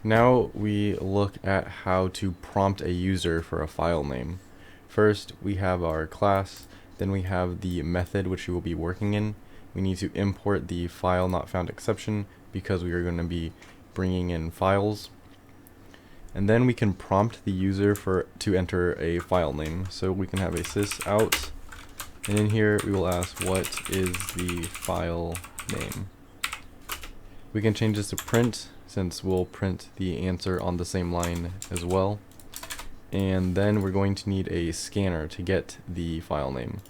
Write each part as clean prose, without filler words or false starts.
Now we look at how to prompt a user for a file name. First, we have our class, then we have the method which we will be working in. We need to import the file not found exception because we are going to be bringing in files. And then we can prompt the user to enter a file name. So we can have a sys out, and in here we will ask what is the file name. We can change this to print, since we'll print the answer on the same line as well. And then we're going to need a scanner to get the file name.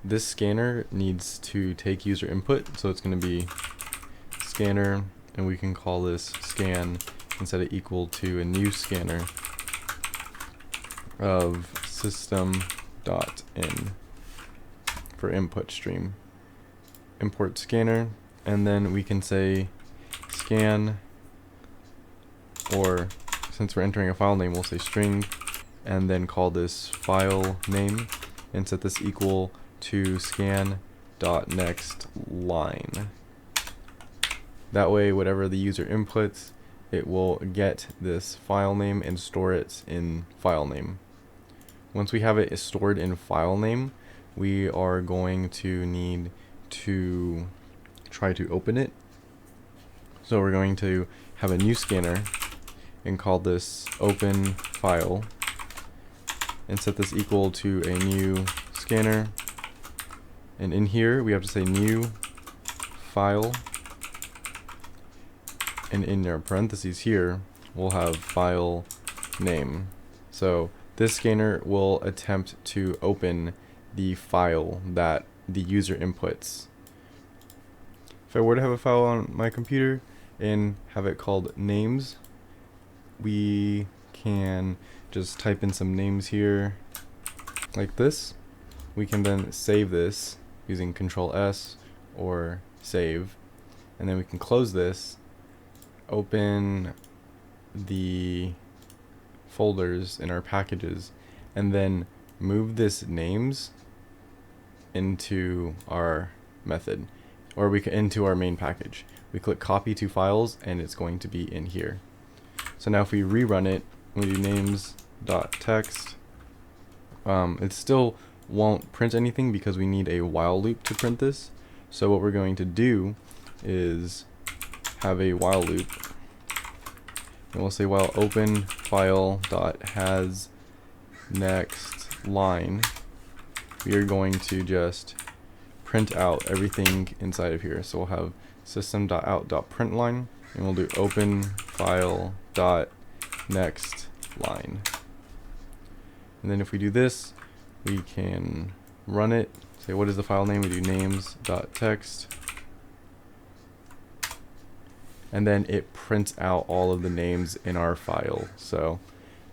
This scanner needs to take user input, so it's going to be scanner, and we can call this scan and set it equal to a new scanner of system.in for input stream. Import scanner, and then we can say scan, or since we're entering a file name, we'll say string, and then call this file name and set this equal to scan.next line. That way, whatever the user inputs, it will get this file name and store it in file name. Once we have it stored in file name, we are going to need to try to open it. So we're going to have a new scanner and call this open file and set this equal to a new scanner, and in here we have to say new file, and in our parentheses here we'll have file name. So this scanner will attempt to open the file that the user inputs. If I were to have a file on my computer and have it called names, we can just type in some names here like this. We can then save this using Control S or save, and then we can close this, open the folders in our packages, and then move this names into our method, or we can into our main package. We click copy to files and it's going to be in here. So now if we rerun it, we do names.text, it still won't print anything because we need a while loop to print this. So what we're going to do is have a while loop, and we'll say while open file dot has next line, we are going to just print out everything inside of here. So we'll have system.out.println, and we'll do open file dot next line. And then if we do this, we can run it, say what is the file name, we do names.text, and then it prints out all of the names in our file. So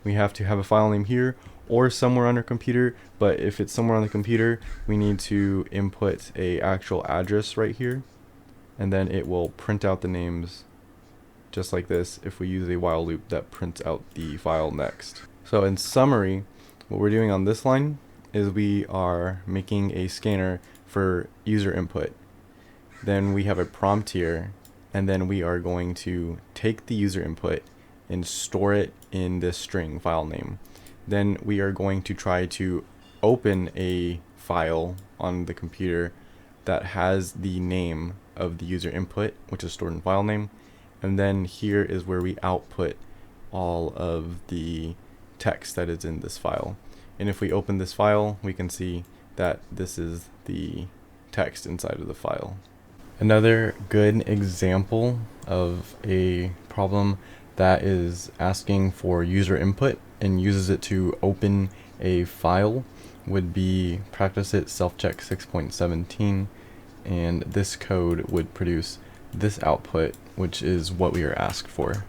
we have to have a file name here or somewhere on our computer, but if it's somewhere on the computer, we need to input a actual address right here, and then it will print out the names just like this if we use a while loop that prints out the file next. So in summary, what we're doing on this line is we are making a scanner for user input. Then we have a prompt here, and then we are going to take the user input and store it in this string file name. Then we are going to try to open a file on the computer that has the name of the user input, which is stored in file name. And then here is where we output all of the text that is in this file. And if we open this file, we can see that this is the text inside of the file. Another good example of a problem that is asking for user input and uses it to open a file would be practice it self-check 6.17, and this code would produce this output, which is what we are asked for.